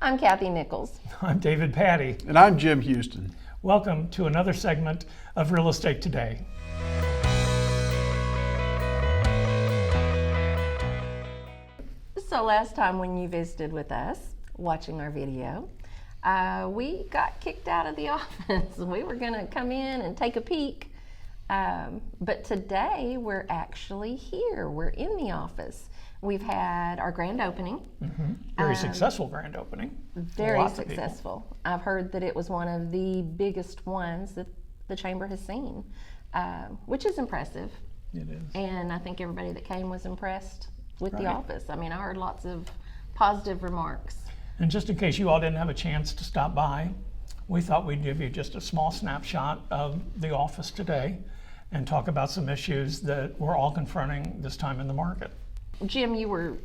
I'm Kathy Nickles. I'm David Patty. And I'm Jim Houston. Welcome to another segment of Real Estate Today. So last time when you visited with us, watching our video, we got kicked out of the office. We were going to come in and take a peek, but today we're actually here. We're in the office. We've had our grand opening. Mm-hmm. Very successful grand opening. Very successful. I've heard that it was one of the biggest ones that the Chamber has seen, which is impressive. It is. And I think everybody that came was impressed with the office. I mean, I heard lots of positive remarks. And just in case you all didn't have a chance to stop by, we thought we'd give you just a small snapshot of the office today and talk about some issues that we're all confronting this time in the market. Jim, you were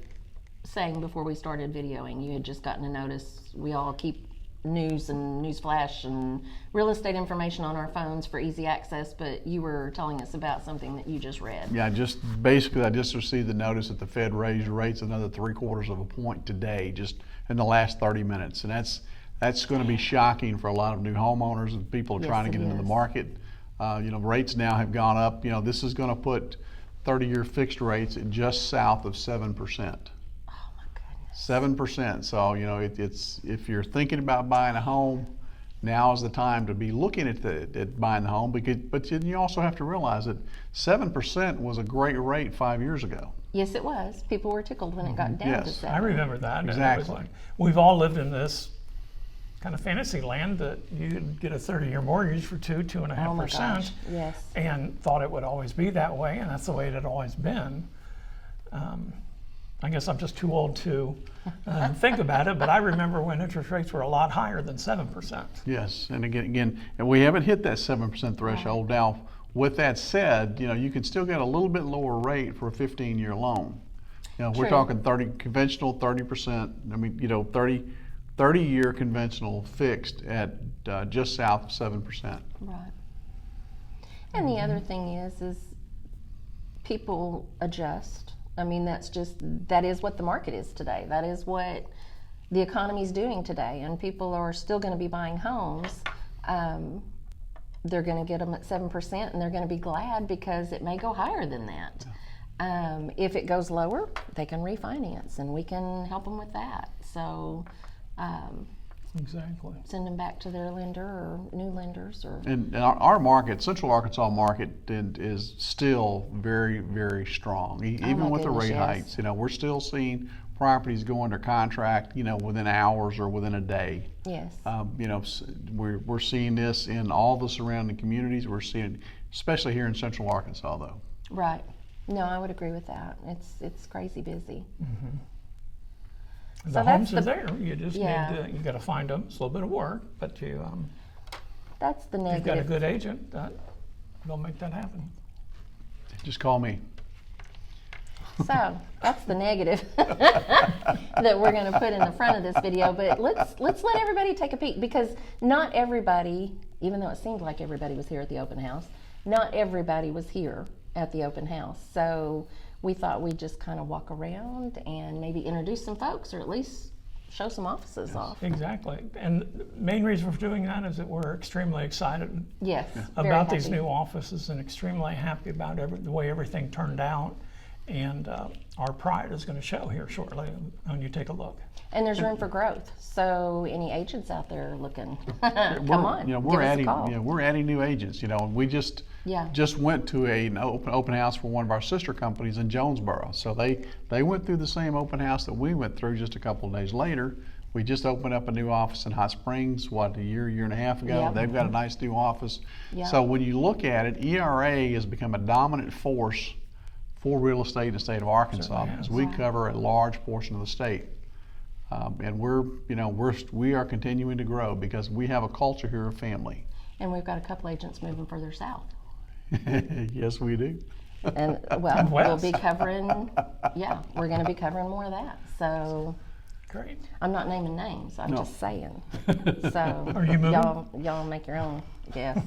saying before we started videoing, you had just gotten a notice. We all keep news and news flash and real estate information on our phones for easy access, but you were telling us about something that you just read. Yeah, I just received the notice that the Fed raised rates another 3/4 of a point today, just in the last 30 minutes. And that's going to be shocking for a lot of new homeowners and people trying to get into the market. Rates now have gone up. This is going to put 30-year fixed rates at just south of 7%. Oh my goodness. 7%. So, it's if you're thinking about buying a home, now is the time to be looking at buying the home. But you also have to realize that 7% was a great rate 5 years ago. Yes, it was. People were tickled when it got down to 7. I remember that. Exactly. We've all lived in this kind of fantasy land that you could get a 30-year mortgage for 2.5%. Oh my gosh, yes. And thought it would always be that way, and that's the way it had always been. I guess I'm just too old to think about it, but I remember when interest rates were a lot higher than 7%. Yes, and again, and we haven't hit that 7% threshold. Now, with that said, you can still get a little bit lower rate for a 15-year loan. We're talking conventional 30%. I mean, 30-year conventional fixed at just south of 7%. Right. And the other thing is people adjust. I mean, that is what the market is today. That is what the economy is doing today. And people are still going to be buying homes. They're going to get them at 7%, and they're going to be glad because it may go higher than that. If it goes lower, they can refinance, and we can help them with that. So exactly. Send them back to their lender or new lenders. And our market, Central Arkansas market, is still very, very strong. Even with the rate hikes, we're still seeing properties go under contract, within hours or within a day. Yes. We're seeing this in all the surrounding communities. We're seeing it, especially here in Central Arkansas, though. Right. No, I would agree with that. It's crazy busy. Mm-hmm. The homes are there. You just you got to find them. It's a little bit of work, but that's the negative. You've got a good agent that'll make that happen. Just call me. So that's the negative that we're going to put in the front of this video. But let's let everybody take a peek, because not everybody, even though it seemed like everybody was here at the open house, not everybody was here at the open house. So we thought we'd just kind of walk around and maybe introduce some folks, or at least show some offices off. Exactly. And the main reason for doing that is that we're extremely excited about these new offices, and extremely happy about the way everything turned out. And our pride is going to show here shortly when you take a look. And there's room for growth. So any agents out there looking, come on, we're give us a call. We're adding new agents. We just went to an open house for one of our sister companies in Jonesboro. So they went through the same open house that we went through just a couple of days later. We just opened up a new office in Hot Springs, a year and a half ago. Yep. They've got a nice new office. Yep. So when you look at it, ERA has become a dominant force for real estate in the state of Arkansas, because we cover a large portion of the state. And we are continuing to grow because we have a culture here of family. And we've got a couple agents moving further south. Yes, we do. And we'll be covering, we're going to be covering more of that. So great. I'm not naming names, I'm just saying. So are you moving? Y'all make your own guess.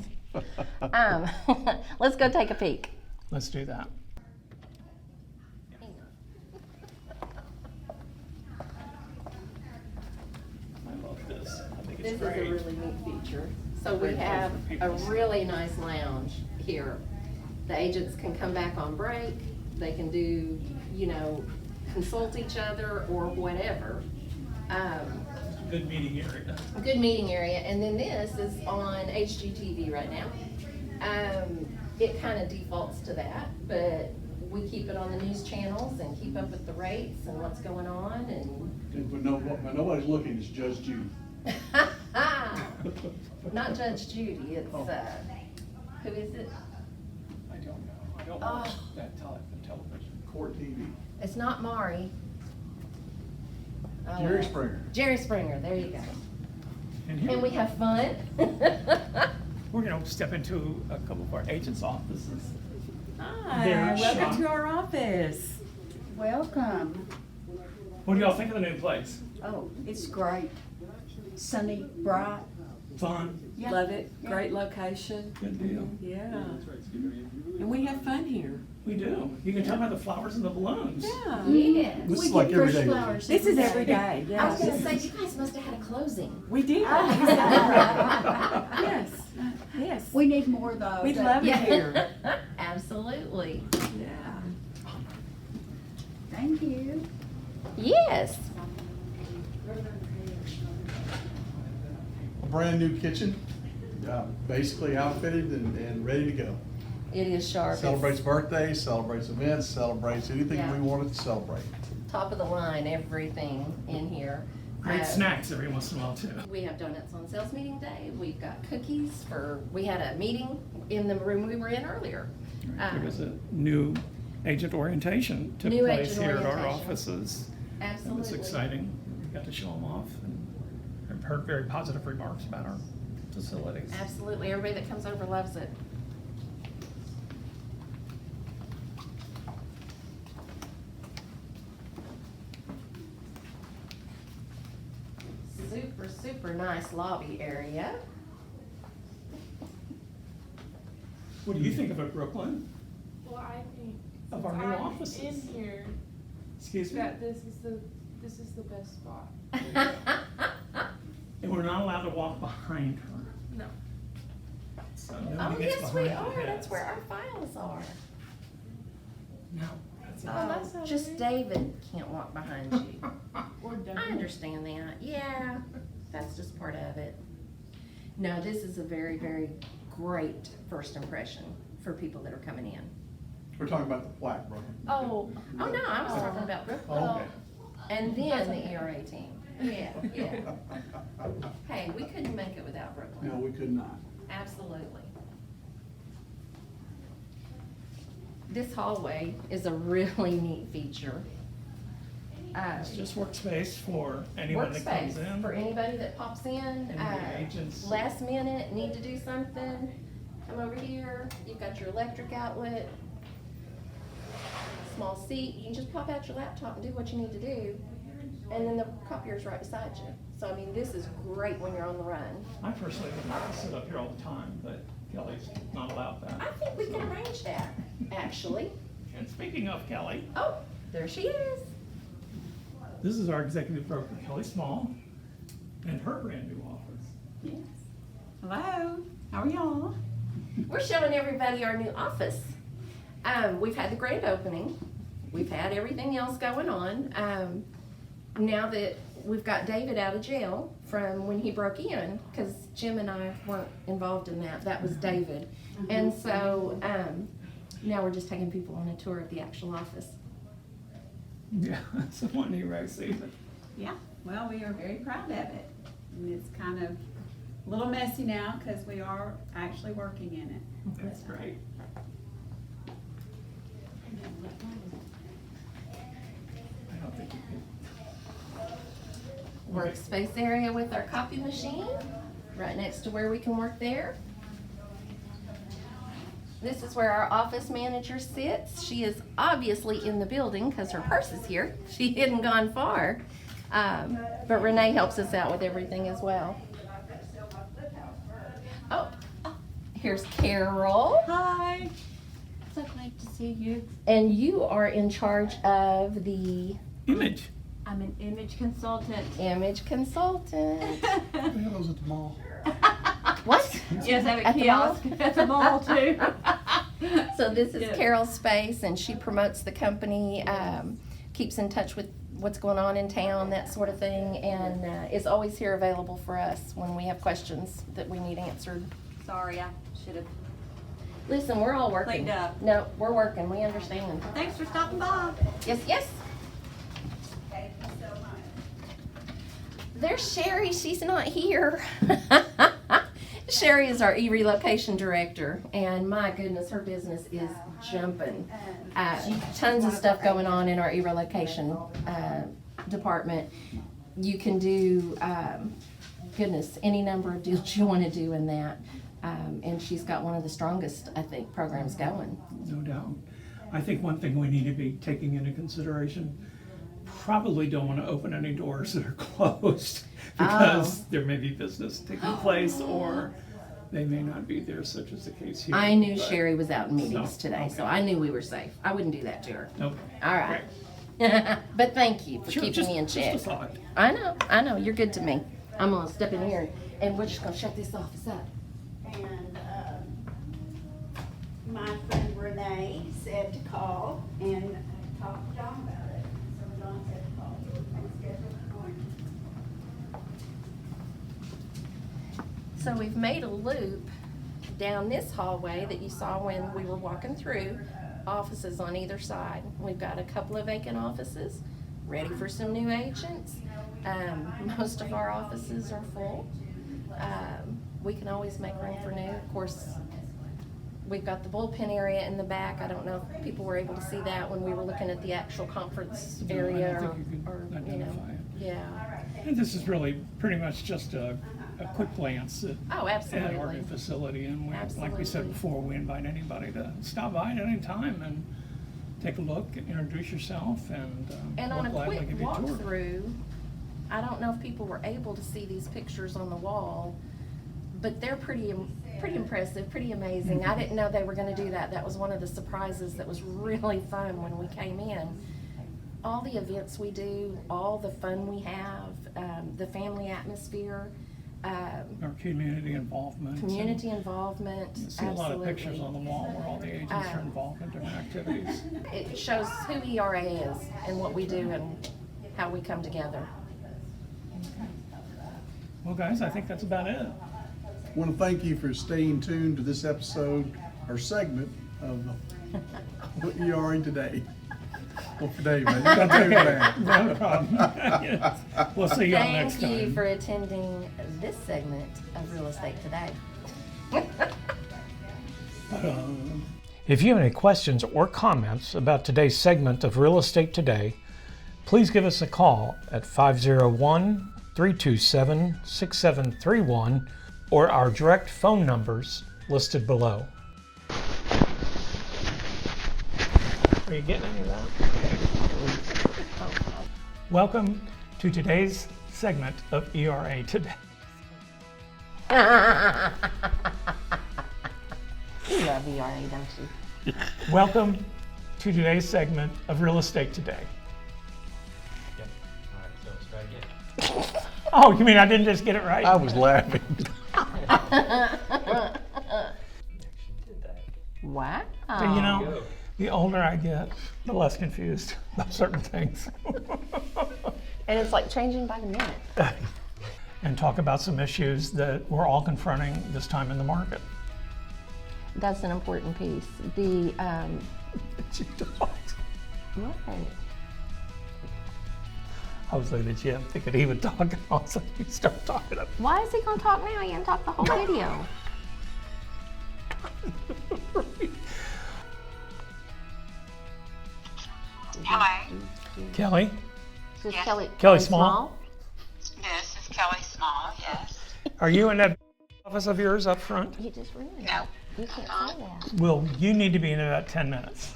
Let's go take a peek. Let's do that. this. I think This it's is a great. really neat feature. So we Great place have for people a to sit. really nice lounge here. The agents can come back on break, they can do, consult each other or whatever. Good meeting area. A good meeting area, and then this is on HGTV right now. It kind of defaults to that, but we keep it on the news channels and keep up with the rates and what's going on and. When nobody's looking, it's Judge Judy. Not Judge Judy, it's, who is it? I don't know. I don't Oh. watch that television. Court TV. It's not Maury. Oh, Jerry well. Springer. Jerry Springer, there you go. And here, And we have fun. we're gonna step into a couple of our agents' offices. Hi, Their welcome shop. to our office. Welcome. What do y'all think of the new place? Oh, it's great. Sunny, bright. Fun? Yeah. Love it, great location. Good deal. Yeah. And we have fun here. We do. You can tell by the flowers and the balloons. Yeah. Yes. This We is like get fresh every day. flowers This is every every day, I was gonna yes. say, you guys must have had a closing. We did. Yes, yes. We need more of those. We'd love it here. Absolutely. Yeah. Thank you. Yes. A brand new kitchen, basically outfitted and ready to go. It is sharp. Celebrates birthdays, celebrates events, celebrates anything Yeah. we wanted to celebrate. Top of the line, everything in here. Great snacks every once in a while too. We have donuts on sales meeting day. We've got cookies we had a meeting in the room we were in earlier. There was a new agent orientation took New place agent here at our orientation. offices. It Absolutely. was exciting. We got to show them off and I've heard very positive remarks about our facilities. Absolutely. Everybody that comes over loves it. Super, super nice lobby area. What do you think of it, Brooklyn? Well, I think Of our since new I'm offices. in here, Excuse me? that this is the best spot. And we're not allowed to walk behind her. No. So Oh, nobody gets yes, we behind her are. That's heads. where our files are. No. That's Oh, that's Oh, not just weird. David can't walk behind you. Or I Dunkin'. understand that. Yeah, that's just part of it. No, this is a very, very great first impression for people that are coming in. We're talking about the plaque, Brooklyn. Oh. Oh, no, I was talking about Brooklyn. Oh, okay. And then the ERA team. Yeah, yeah. Hey, we couldn't make it without No, Brooklyn. we could not. Absolutely. This hallway is a really neat feature. It's just workspace for anyone that comes Workspace in. for anybody that pops in. And the agents. Last minute, need to do something, come over here, you've got your electric outlet, small seat, you can just pop out your laptop and do what you need to do, and then the copier's right beside you. So, I mean, this is great when you're on the run. I personally would like to sit up here all the time, but Kelly's not allowed that. I think we can arrange that, actually. And speaking of Kelly, Oh, there she is. this is our executive broker, Kelly Small, and her brand new office. Yes. Hello. How are y'all? We're showing everybody our new office. We've had the grand opening. We've had everything else going on. Now that we've got David out of jail from when he broke in, because Jim and I weren't involved in that. That was David. And so now we're just taking people on a tour of the actual office. Yeah, that's the one you wrote, Susan. Yeah, well, we are very proud of it. And it's kind of a little messy now because we are actually working in it. That's great. I don't think you can. Workspace area with our copy machine, right next to where we can work there. This is where our office manager sits. She is obviously in the building because her purse is here. She hadn't gone far. But Renee helps us out with everything as well. Oh, here's Carol. Hi. So glad to see you. And you are in charge of the Image. I'm an image consultant. Image consultant. We have those at the mall. What? Yes, I have a At the mall? kiosk at the mall too. So this is Yeah. Carol's space, and she promotes the company, keeps in touch with what's going on in town, that sort of thing, and is always here available for us when we have questions that we need answered. Sorry, I should have. Listen, we're all working. Cleaned up. No, we're working. We understand. Thanks for stopping by. Yes, yes. Thank you so much. There's Sherry. She's not here. Sherry is our e-relocation director, and my goodness, her business is jumping. Tons of stuff going on in our e-relocation department. You can do, goodness, any number of deals you want to do in that. And she's got one of the strongest, I think, programs going. No doubt. I think one thing we need to be taking into consideration, probably don't want to open any doors that are closed because there may be business taking place or they may not be there, such as the case here. I knew But- Sherry was out in meetings So, today, so okay. I knew we were safe. I wouldn't do that to her. Okay. All right. But thank you for Sure, keeping me in just a check. thought. I know, you're good to me. I'm gonna step in here and we're just gonna shut this office up. And my friend Renee said to call and talk to John about it. So John said to call you and schedule an appointment. So we've made a loop down this hallway that you saw when we were walking through, offices on either side. We've got a couple of vacant offices, ready for some new agents. Most of our offices are full. We can always make room for new. Of course, we've got the bullpen area in the back. I don't know if people were able to see that when we were looking at the actual conference No, I area don't think you can or, identify it. yeah. And this is really pretty much just a quick glance at Oh, our absolutely. new facility. And we, like we said Absolutely. before, we invite anybody to stop by at any time and take a look, introduce yourself, and And we'll on a gladly quick give you a tour. walkthrough, I don't know if people were able to see these pictures on the wall, but they're pretty impressive, pretty amazing. I didn't know they were gonna do that. That was one of the surprises that was really fun when we came in. All the events we do, all the fun we have, the family atmosphere, Our community involvement. community involvement, You see a lot of pictures on absolutely. the wall where all the agents are involved in different activities. It shows who ERA is and what we do and how we come together. Well, guys, I think that's about it. I want to thank you for staying tuned to this episode or segment of What You Are today. Well, for Dave, man. You got to do that. No problem. Yes. We'll see you all next Thank you time. for attending this segment of Real Estate Today. If you have any questions or comments about today's segment of Real Estate Today, please give us a call at 501-327-6731 or our direct phone numbers listed below. Are you getting any of that? Welcome to today's segment of ERA Today. You love ERA, don't you? Welcome to today's segment of Real Estate Today. Oh, you mean I didn't just get it right? I was laughing. Wow. But you know, the older I get, the less confused about certain things. And it's like changing by the minute. And talk about some issues that we're all confronting this time in the market. That's an important piece. The, She talked. what? I was looking at Jim, thinking he would talk, and all of a sudden you start talking up. Why is he gonna talk now? He didn't talk the whole video. Hello, Kelly, This is Yes. Kelly. Kelly Small? this is Kelly Small, yes. are you in that office of yours up front? You just ruined it. No, You can't say that. Well, you need to be in about 10 minutes.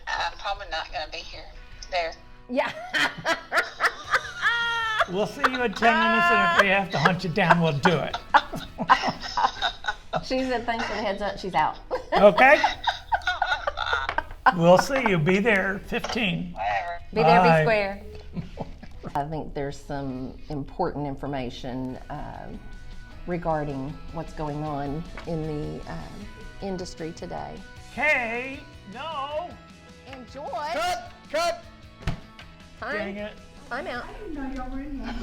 I'm probably not going to be here. There. Yeah. We'll see you in 10 minutes, and if we have to hunt you down, we'll do it. She said thanks for the heads up. She's out. Okay? We'll see you. Be there 15. Whatever. Be there, Bye. be square. I think there's some important information regarding what's going on in the industry today. Kay, no! Enjoy. Cut! Time. Dang it. Time out. I didn't know y'all were in here.